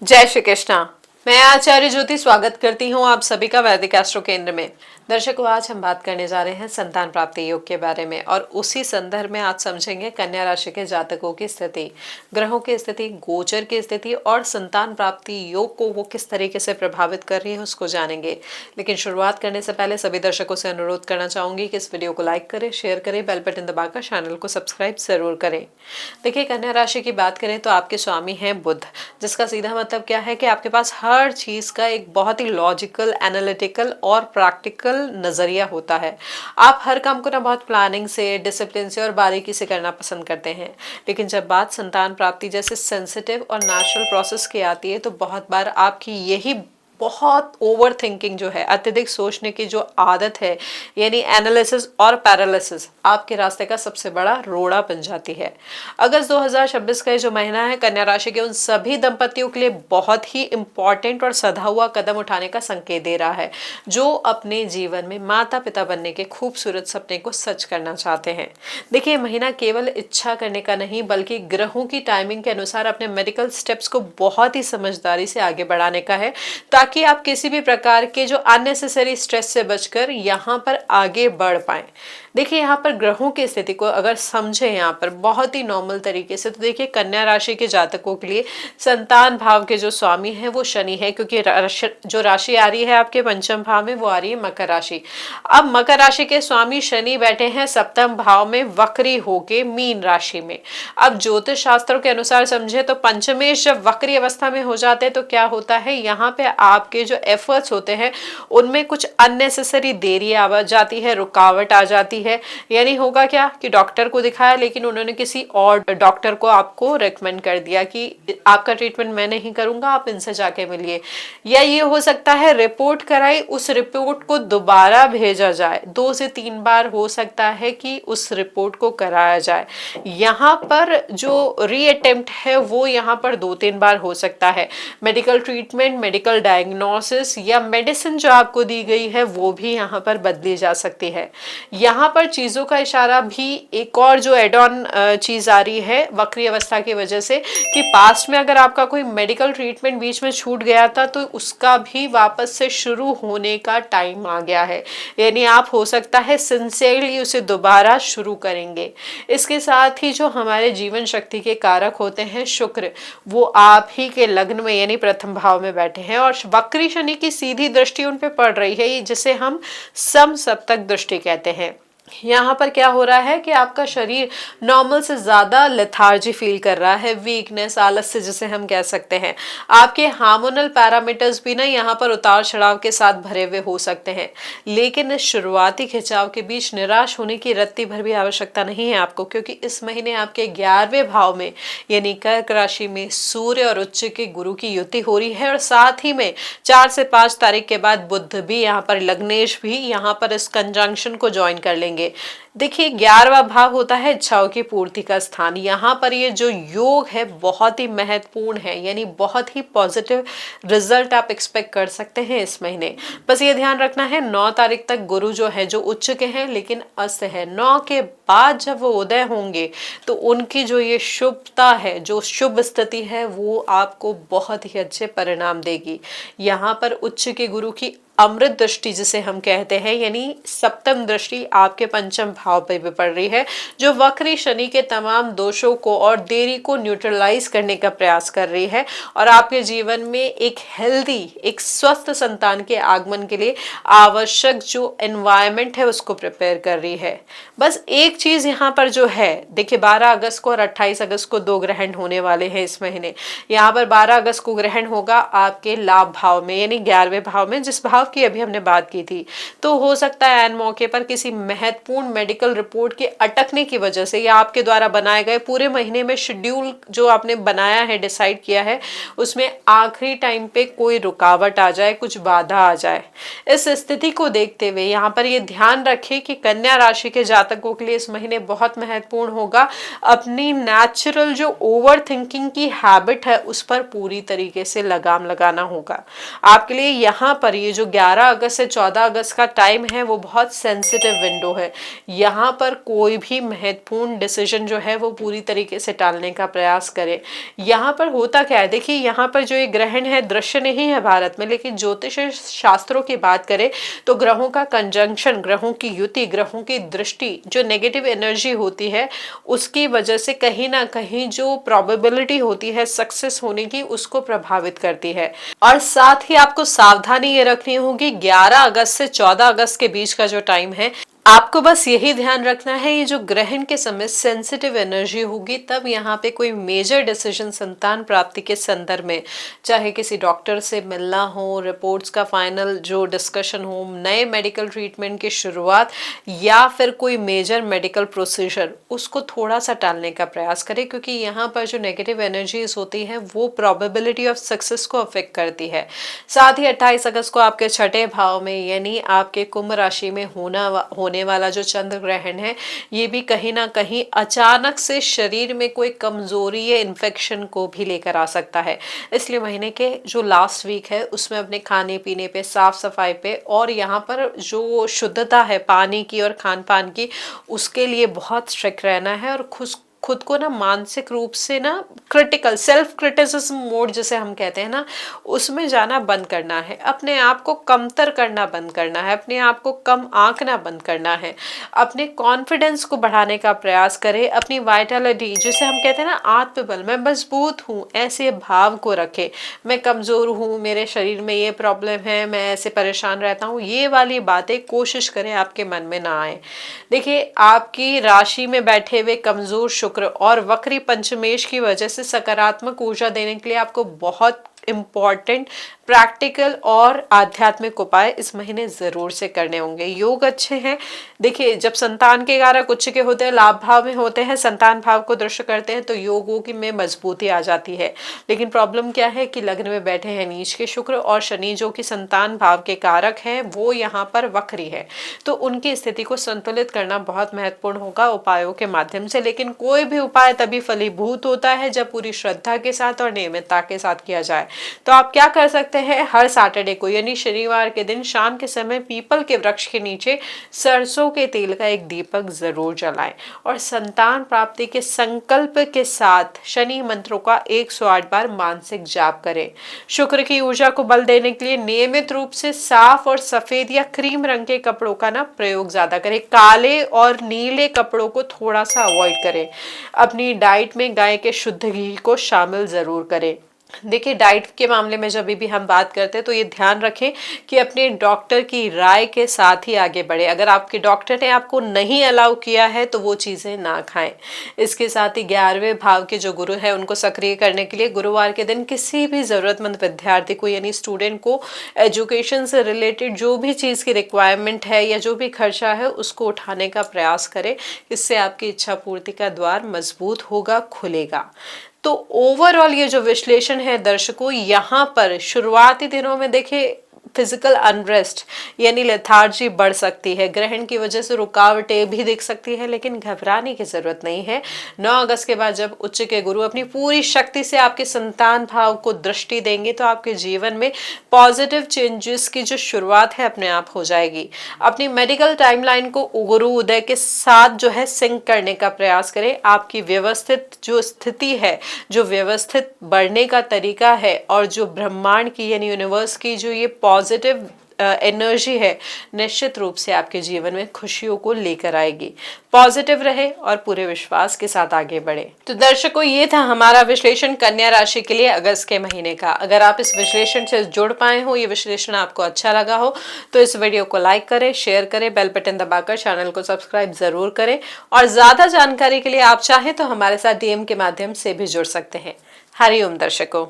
जय श्री कृष्णा। मैं आचार्य ज्योति स्वागत करती हूँ आप सभी का वैदिक एस्ट्रो केंद्र में। दर्शकों, आज हम बात करने जा रहे हैं संतान प्राप्ति योग के बारे में और उसी संदर्भ में आज समझेंगे कन्या राशि के जातकों की स्थिति, ग्रहों की स्थिति, गोचर की स्थिति और संतान प्राप्ति योग को वो किस तरीके से प्रभावित कर रही है उसको जानेंगे। लेकिन शुरुआत करने से पहले सभी दर्शकों से अनुरोध करना चाहूंगी कि इस वीडियो को लाइक करें, शेयर करें, बेल बटन दबाकर चैनल को सब्सक्राइब जरूर करें। देखिए, कन्या राशि की बात करें तो आपके स्वामी हैं बुध, जिसका सीधा मतलब क्या है कि आपके पास हर चीज का एक बहुत ही लॉजिकल, एनालिटिकल और प्रैक्टिकल नजरिया होता है। आप हर काम को ना बहुत प्लानिंग से, डिसिप्लिन से और बारीकी से करना पसंद करते हैं। लेकिन जब बात संतान प्राप्ति जैसे सेंसिटिव और नेचुरल प्रोसेस की आती है तो बहुत बार आपकी यही बहुत ओवर थिंकिंग जो है, अत्यधिक सोचने की जो आदत है, यानी एनालिसिस और पैरालिसिस, आपके रास्ते का सबसे बड़ा रोड़ा बन जाती है। अगस्त 2026 का जो महीना है कन्या राशि के उन सभी दंपतियों के लिए बहुत ही इंपॉर्टेंट और सधा हुआ कदम उठाने का संकेत दे रहा है जो अपने जीवन में माता पिता बनने के खूबसूरत सपने को सच करना चाहते हैं। देखिए, महीना केवल इच्छा करने का नहीं बल्कि ग्रहों की टाइमिंग के अनुसार अपने मेडिकल स्टेप्स को बहुत ही समझदारी से आगे बढ़ाने का है, ताकि आप किसी भी प्रकार के जो अननेसेसरी स्ट्रेस से बचकर यहाँ पर आगे बढ़ पाए। देखिए, यहाँ पर ग्रहों की स्थिति को अगर समझे यहाँ पर बहुत ही नॉर्मल तरीके से, तो देखिए कन्या राशि के जातकों के लिए संतान भाव के जो स्वामी है वो शनि है, क्योंकि जो राशि आ रही है आपके पंचम भाव में वो आ रही है मकर राशि। अब मकर राशि के स्वामी शनि बैठे हैं सप्तम भाव में वक्री होके मीन राशि में। अब ज्योतिष शास्त्रों के अनुसार समझे तो पंचमेश जब वक्री अवस्था में हो जाते हैं तो क्या होता है, यहाँ पे आपके जो एफर्ट्स होते हैं उनमें कुछ अननेसेसरी देरी आ जाती है, रुकावट आ जाती है। यानी होगा क्या कि डॉक्टर को दिखाया लेकिन उन्होंने किसी और डॉक्टर को आपको रेकमेंड कर दिया कि आपका ट्रीटमेंट मैं नहीं करूंगा, आप इनसे जाके मिलिए। या ये हो सकता है रिपोर्ट कराई, उस रिपोर्ट को दोबारा भेजा जाए, 2 से 3 बार हो सकता है कि उस रिपोर्ट को कराया जाए। यहाँ पर जो रीअटेम्प्ट है वो यहाँ पर 2-3 बार हो सकता है। मेडिकल ट्रीटमेंट, मेडिकल डायग्नोसिस या मेडिसिन जो आपको दी गई है वो भी यहाँ पर बदली जा सकती है। यहाँ पर चीजों का इशारा भी एक और जो एड ऑन चीज आ रही है वक्री अवस्था की वजह से, कि पास्ट में अगर आपका कोई मेडिकल ट्रीटमेंट बीच में छूट गया था तो उसका भी वापस से शुरू होने का टाइम आ गया है। यानी आप हो सकता है सिंसियरली उसे दोबारा शुरू करेंगे। इसके साथ ही जो हमारे जीवन शक्ति के कारक होते हैं शुक्र, वो आप ही के लग्न में यानी प्रथम भाव में बैठे हैं और वक्री शनि की सीधी दृष्टि उन पे पड़ रही है, जिसे हम समसप्तक दृष्टि कहते हैं। यहाँ पर क्या हो रहा है कि आपका शरीर नॉर्मल से ज्यादा लेथार्जी फील कर रहा है, वीकनेस, आलस्य जिसे हम कह सकते हैं। आपके हार्मोनल पैरामीटर्स भी ना यहाँ पर उतार चढ़ाव के साथ भरे हुए हो सकते हैं। लेकिन इस शुरुआती खिंचाव के बीच निराश होने की रत्ती भर भी आवश्यकता नहीं है आपको, क्योंकि इस महीने आपके 11वें भाव में यानी कर्क राशि में सूर्य और उच्च के गुरु की युति हो रही है और साथ ही में 4 से 5 तारीख के बाद बुध भी यहाँ पर, लग्नेश भी यहाँ पर इस कंजंक्शन को ज्वाइन कर लेंगे। देखिए, 11वां भाव होता है इच्छाओं की पूर्ति का स्थान। यहाँ पर ये जो योग है बहुत ही महत्वपूर्ण है, यानी बहुत ही पॉजिटिव रिजल्ट आप एक्सपेक्ट कर सकते हैं इस महीने। बस ये ध्यान रखना है 9 तारीख तक गुरु जो है जो उच्च के हैं लेकिन अस्त है, 9 के बाद जब वो उदय होंगे तो उनकी जो ये शुभता है, जो शुभ स्थिति है, वो आपको बहुत ही अच्छे परिणाम देगी। यहाँ पर उच्च के गुरु की अमृत दृष्टि जिसे हम कहते हैं, यानी सप्तम दृष्टि आपके पंचम भाव पर भी पड़ रही है, जो वक्री शनि के तमाम दोषों को और देरी को न्यूट्रलाइज करने का प्रयास कर रही है और आपके जीवन में एक हेल्दी, एक स्वस्थ संतान के आगमन के लिए आवश्यक जो एनवायरनमेंट है उसको प्रिपेयर कर रही है। बस एक चीज यहाँ पर जो है, देखिए 12 अगस्त को और 28 अगस्त को 2 ग्रहण होने वाले हैं इस महीने। यहाँ पर 12 अगस्त को ग्रहण होगा आपके लाभ भाव में यानी 11वें भाव में, जिस भाव की अभी हमने बात की थी। तो हो सकता है ऐन मौके पर किसी महत्वपूर्ण मेडिकल रिपोर्ट के अटकने की वजह से या आपके द्वारा बनाए गए पूरे महीने में शेड्यूल जो आपने बनाया है, डिसाइड किया है, उसमें आखिरी टाइम पे कोई रुकावट आ जाए, कुछ बाधा आ जाए। इस स्थिति को देखते हुए यहाँ पर ये ध्यान रखें कि कन्या राशि के जातकों के लिए इस महीने बहुत महत्वपूर्ण होगा अपनी नेचुरल जो ओवर थिंकिंग की हैबिट है उस पर पूरी तरीके से लगाम लगाना होगा। आपके लिए यहाँ पर ये जो 11 अगस्त से 14 अगस्त का टाइम है वो बहुत सेंसिटिव विंडो है। यहाँ पर कोई भी महत्वपूर्ण डिसीजन जो है वो पूरी तरीके से टालने का प्रयास करें। यहाँ पर होता क्या है, देखिए यहाँ पर जो ये ग्रहण है दृश्य नहीं है भारत में, लेकिन ज्योतिष शास्त्रों की बात करें तो ग्रहों का कंजंक्शन, ग्रहों की युति, ग्रहों की दृष्टि, जो नेगेटिव एनर्जी होती है उसकी वजह से कहीं ना कहीं जो प्रोबेबिलिटी होती है सक्सेस होने की उसको प्रभावित करती है। और साथ ही आपको सावधानी ये रखनी होगी 11 अगस्त से 14 अगस्त के बीच का जो टाइम है, आपको बस यही ध्यान रखना है ये जो ग्रहण के समय सेंसिटिव एनर्जी होगी, तब यहाँ पे कोई मेजर डिसीजन संतान प्राप्ति के संदर्भ में, चाहे किसी डॉक्टर से मिलना हो, रिपोर्ट्स का फाइनल जो डिस्कशन हो, नए मेडिकल ट्रीटमेंट की शुरुआत या फिर कोई मेजर मेडिकल प्रोसीजर, उसको थोड़ा सा टालने का प्रयास करें, क्योंकि यहाँ पर जो नेगेटिव एनर्जीज होती हैं वो प्रोबेबिलिटी ऑफ सक्सेस को अफेक्ट करती है। साथ ही 28 अगस्त को आपके छठे भाव में यानी आपके कुंभ राशि में होने वाला जो चंद्र ग्रहण है, ये भी कहीं ना कहीं अचानक से शरीर में कोई कमजोरी या इन्फेक्शन को भी लेकर आ सकता है। इसलिए महीने के जो लास्ट वीक है उसमें अपने खाने पीने पे, साफ सफाई पे और यहाँ पर जो शुद्धता है पानी की और खान पान की, उसके लिए बहुत स्ट्रिक्ट रहना है और खुद को ना मानसिक रूप से ना क्रिटिकल सेल्फ क्रिटिसिज्म मोड जिसे हम कहते हैं ना, उसमें जाना बंद करना है। अपने आप को कमतर करना बंद करना है, अपने आप को कम आंकना बंद करना है, अपने कॉन्फिडेंस को बढ़ाने का प्रयास करें, अपनी वाइटलिटी जिसे हम कहते हैं ना आत्मबल, मैं मजबूत हूँ ऐसे भाव को रखे, मैं कमजोर हूँ, मेरे शरीर में ये प्रॉब्लम है, मैं ऐसे परेशान रहता हूँ, ये वाली बातें कोशिश करें आपके मन में ना आए। देखिए आपकी राशि में बैठे हुए कमजोर शुक्र और वक्री पंचमेश की वजह से सकारात्मक ऊर्जा देने के लिए आपको बहुत इम्पॉर्टेंट प्रैक्टिकल और आध्यात्मिक उपाय इस महीने जरूर से करने होंगे। योग अच्छे हैं, देखिए जब संतान के कारक उच्च के होते हैं, लाभ भाव में होते हैं, संतान भाव को दृश्य करते हैं तो योगों की में मजबूती आ जाती है। लेकिन प्रॉब्लम क्या है कि लग्न में बैठे हैं नीच के शुक्र और शनि जो कि संतान भाव के कारक हैं वो यहाँ पर वक्री है, तो उनकी स्थिति को संतुलित करना बहुत महत्वपूर्ण होगा उपायों के माध्यम से। लेकिन कोई भी उपाय तभी फलीभूत होता है जब पूरी श्रद्धा के साथ और नियमितता के साथ किया जाए। तो आप क्या कर सकते हैं, हर सैटरडे को यानी शनिवार के दिन शाम के समय पीपल के वृक्ष के नीचे सरसों के तेल का एक दीपक जरूर जलाएं और संतान प्राप्ति के संकल्प के साथ शनि मंत्रों का 108 बार मानसिक जाप करें। शुक्र की ऊर्जा को बल देने के लिए नियमित रूप से साफ और सफेद या क्रीम रंग के कपड़ों का ना प्रयोग ज्यादा करें, काले और नीले कपड़ों को थोड़ा सा अवॉइड करें। अपनी डाइट में गाय के शुद्ध घी को शामिल जरूर करें। देखिए डाइट के मामले में जब भी हम बात करते हैं तो ये ध्यान रखें कि अपने डॉक्टर की राय के साथ ही आगे बढ़े। अगर आपके डॉक्टर ने आपको नहीं अलाउ किया है तो वो चीज़ें ना खाएं। इसके साथ ही 11वें भाव के जो गुरु है उनको सक्रिय करने के लिए गुरुवार के दिन किसी भी ज़रूरतमंद विद्यार्थी को यानी स्टूडेंट को एजुकेशन से रिलेटेड जो भी चीज़ की रिक्वायरमेंट है या जो भी खर्चा है उसको उठाने का प्रयास करें। इससे आपकी इच्छा पूर्ति का द्वार मजबूत होगा, खुलेगा। तो ओवरऑल ये जो विश्लेषण है दर्शकों, यहाँ पर शुरुआती दिनों में देखिए फिजिकल अनरेस्ट यानी लेथार्जी बढ़ सकती है, ग्रहण की वजह से रुकावटें भी दिख सकती है, लेकिन घबराने की जरूरत नहीं है। 9 अगस्त के बाद जब उच्च के गुरु अपनी पूरी शक्ति से आपके संतान भाव को दृष्टि देंगे तो आपके जीवन में पॉजिटिव चेंजेस की जो शुरुआत है अपने आप हो जाएगी। अपनी मेडिकल टाइमलाइन को गुरु उदय के साथ जो है सिंक करने का प्रयास करें। आपकी व्यवस्थित जो स्थिति है, जो व्यवस्थित बढ़ने का तरीका है और जो ब्रह्मांड की यानी यूनिवर्स की जो ये पॉजिटिव एनर्जी है निश्चित रूप से आपके जीवन में खुशियों को लेकर आएगी। पॉजिटिव रहे और पूरे विश्वास के साथ आगे बढ़े। तो दर्शकों ये था हमारा विश्लेषण कन्या राशि के लिए अगस्त के महीने का। अगर आप इस विश्लेषण से जुड़ पाए हो, ये विश्लेषण आपको अच्छा लगा हो तो इस वीडियो को लाइक करें, शेयर करें, बेल बटन दबाकर चैनल को सब्सक्राइब जरूर करें और ज्यादा जानकारी के लिए आप चाहें तो हमारे साथ DM के माध्यम से भी जुड़ सकते हैं। हरिओम दर्शकों।